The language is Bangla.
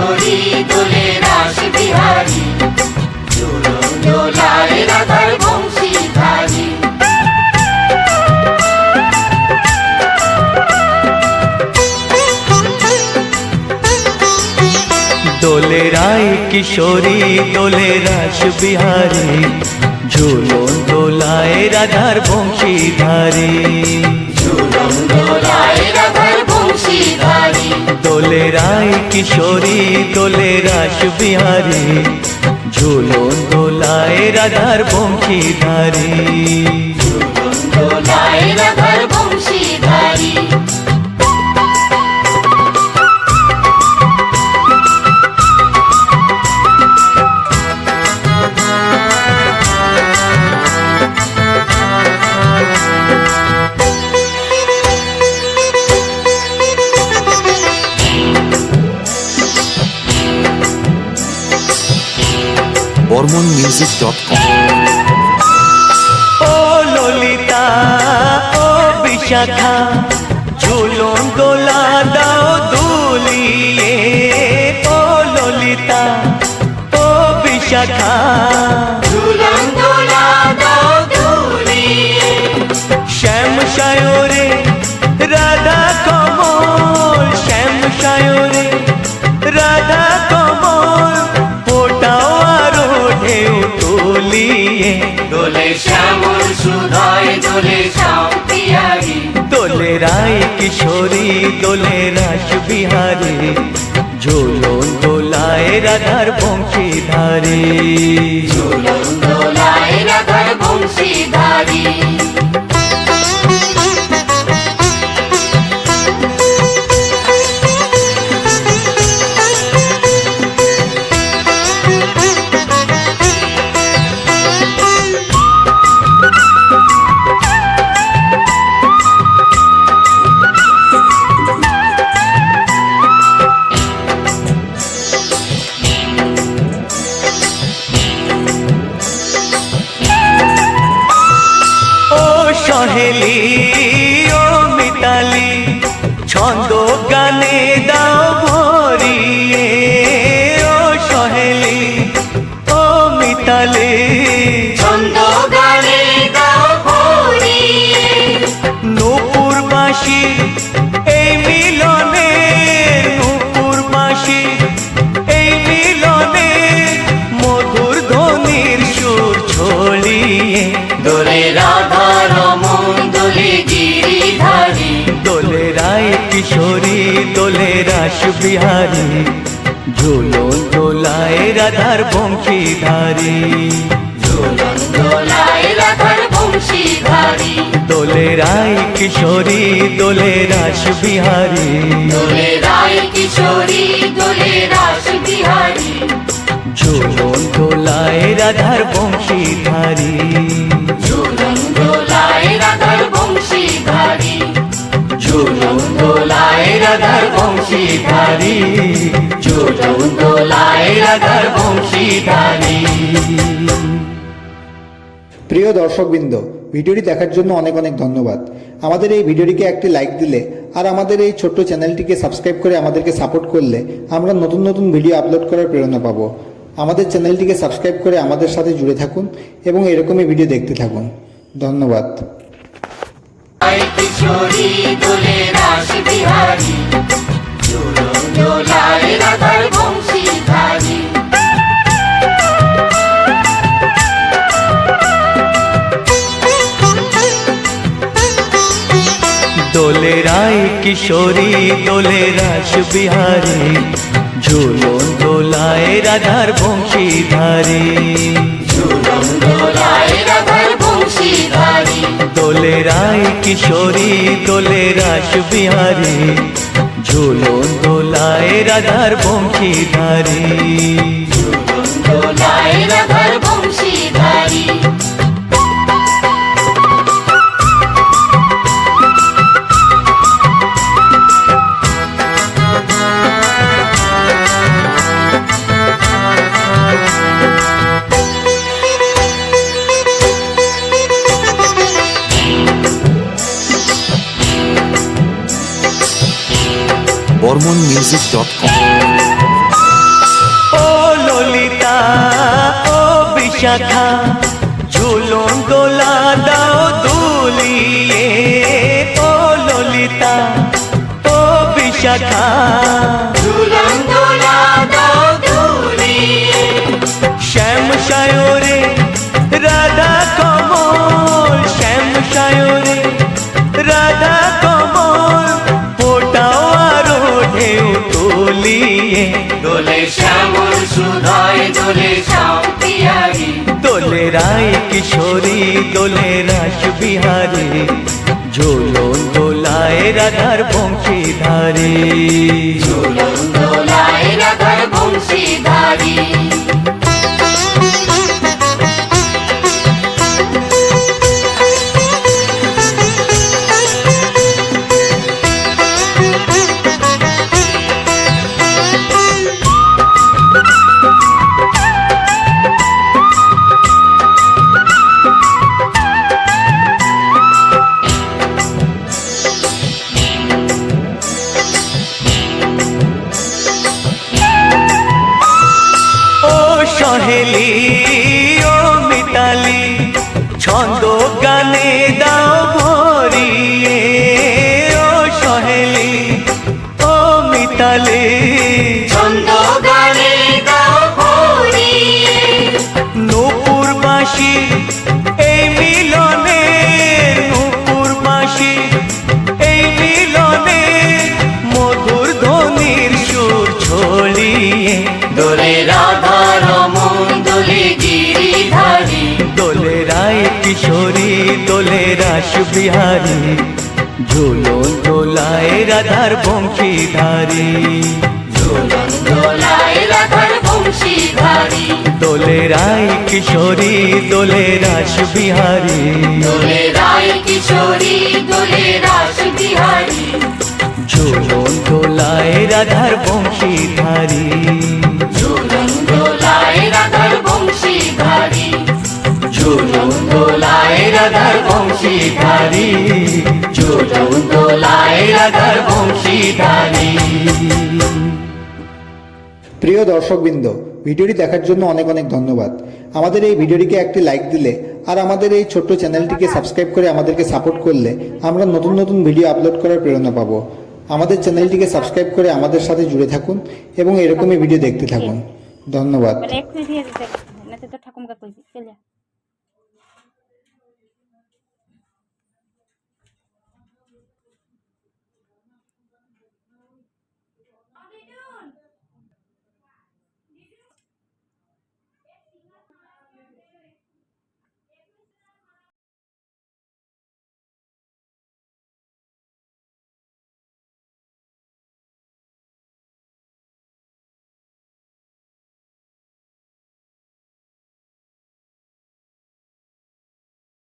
কিশোরী দোলে রাস বিহারী, ঝুলন দোলায় রাধার বংশীধারী। দোলে রায় কিশোরী দোলে রাস বিহারী, ঝুলন দোলায় রাধার বংশীধারী। ঝুলন দোলায় রাধার বংশীধারী। দোলে রায় কিশোরী দোলে রাস বিহারী, ঝুলন দোলায় রাধার বংশীধারী। ঝুলন দোলায় রাধার বংশীধারী। BormonMusic.com। ও ললিতা ও বিশাখা, ঝুলন দোলা দাও দুলিয়ে। ও ললিতা ও বিশাখা, ঝুলন দোলা দাও দুলিয়ে। শ্যাম সায়রে রাধা কমল, শ্যাম সায়রে রাধা কমল, ফোটাও আরো ঢেউ তুলিয়ে। দোলে শ্যামল সুধায় দোলে শ্যাম বিহারী। দোলে রায় কিশোরী দোলে রাস বিহারী, ঝুলন দোলায় রাধার বংশীধারী। ঝুলন দোলায় রাধার বংশীধারী। সহেলি ও মিতালি, ছন্দ গানে দাও ভরিয়ে। ও সহেলি ও মিতালি, ছন্দ গানে দাও ভরিয়ে। নূপুর বাঁশি এই মিলনে, নূপুর বাঁশি এই মিলনে, মধুর ধ্বনির সুর ছড়িয়ে। দোলে রাধা রমন দোলে গিরিধারী। দোলে রায় কিশোরী দোলে রাস বিহারী, ঝুলন দোলায় রাধার বংশীধারী। ঝুলন দোলায় রাধার বংশীধারী। দোলে রায় কিশোরী দোলে রাস বিহারী, দোলে রায় কিশোরী দোলে রাস বিহারী। ঝুলন দোলায় রাধার বংশীধারী। ঝুলন দোলায় রাধার বংশীধারী। ঝুলন দোলায় রাধার বংশীধারী। ঝুলন দোলায় রাধার বংশীধারী। প্রিয় দর্শকবৃন্দ, ভিডিওটি দেখার জন্য অনেক অনেক ধন্যবাদ। আমাদের এই ভিডিওটিকে একটি লাইক দিলে আর আমাদের এই ছোট্ট চ্যানেলটিকে সাবস্ক্রাইব করে আমাদেরকে সাপোর্ট করলে আমরা নতুন নতুন ভিডিও আপলোড করার প্রেরণা পাবো। আমাদের চ্যানেলটিকে সাবস্ক্রাইব করে আমাদের সাথে জুড়ে থাকুন এবং এরকমই ভিডিও দেখতে থাকুন। ধন্যবাদ। কিশোরী দোলে রাস বিহারী, ঝুলন দোলায় রাধার বংশীধারী। দোলে রায় কিশোরী দোলে রাস বিহারী, ঝুলন দোলায় রাধার বংশীধারী। ঝুলন দোলায় রাধার বংশীধারী। দোলে রায় কিশোরী দোলে রাস বিহারী, ঝুলন দোলায় রাধার বংশীধারী। ঝুলন দোলায় রাধার বংশীধারী। BormonMusic.com। ও বিশাখা ঝুলন দোলা দাও দুলিয়ে ও ললিতা ও বিশাখা ঝুলন দোলা দাও দুলিয়ে শ্যাম সায়রে রাধা কমল শ্যাম সায়রে রাধা কমল ফোটাও আরো ঢেউ তুলিয়ে দোলে শ্যামল সুধায় দোলে শ্যাম পিয়ারি দোলে রায় কিশোরী দোলে রাস বিহারী ঝুলন দোলায় রাধার বংশীধারী ঝুলন দোলায় রাধার বংশীধারী সহেলি ও মিতালি ছন্দ গানে দাও ভরিয়ে ও সহেলি ও মিতালি ছন্দ গানে দাও ভরিয়ে নূপুর বাঁশি এই মিলনে নূপুর বাঁশি এই মিলনে মধুর ধ্বনির সুর ছড়িয়ে দোলে রাধা রমন দোলে গিরিধারী দোলে রায় কিশোরী দোলে রাস বিহারী ঝুলন দোলায় রাধার বংশীধারী ঝুলন দোলায় রাধার বংশীধারী দোলে রায় কিশোরী দোলে রাস বিহারী দোলে রায় কিশোরী দোলে রাস বিহারী ঝুলন দোলায় রাধার বংশীধারী ঝুলন দোলায় রাধার বংশীধারী ঝুলন দোলায় রাধার বংশীধারী ঝুলন দোলায় রাধার বংশীধারী প্রিয় দর্শকবৃন্দ, ভিডিওটি দেখার জন্য অনেক অনেক ধন্যবাদ। আমাদের এই ভিডিওটিকে একটি লাইক দিলে আর আমাদের এই ছোট্ট চ্যানেলটিকে সাবস্ক্রাইব করে আমাদেরকে সাপোর্ট করলে আমরা নতুন নতুন ভিডিও আপলোড করার প্রেরণা পাবো। আমাদের চ্যানেলটিকে সাবস্ক্রাইব করে আমাদের সাথে জুড়ে থাকুন এবং এরকমই ভিডিও দেখতে থাকুন। ধন্যবাদ। বলে একটু দিয়ে দিতে না তো ঠাকুমা কইছি চলে যা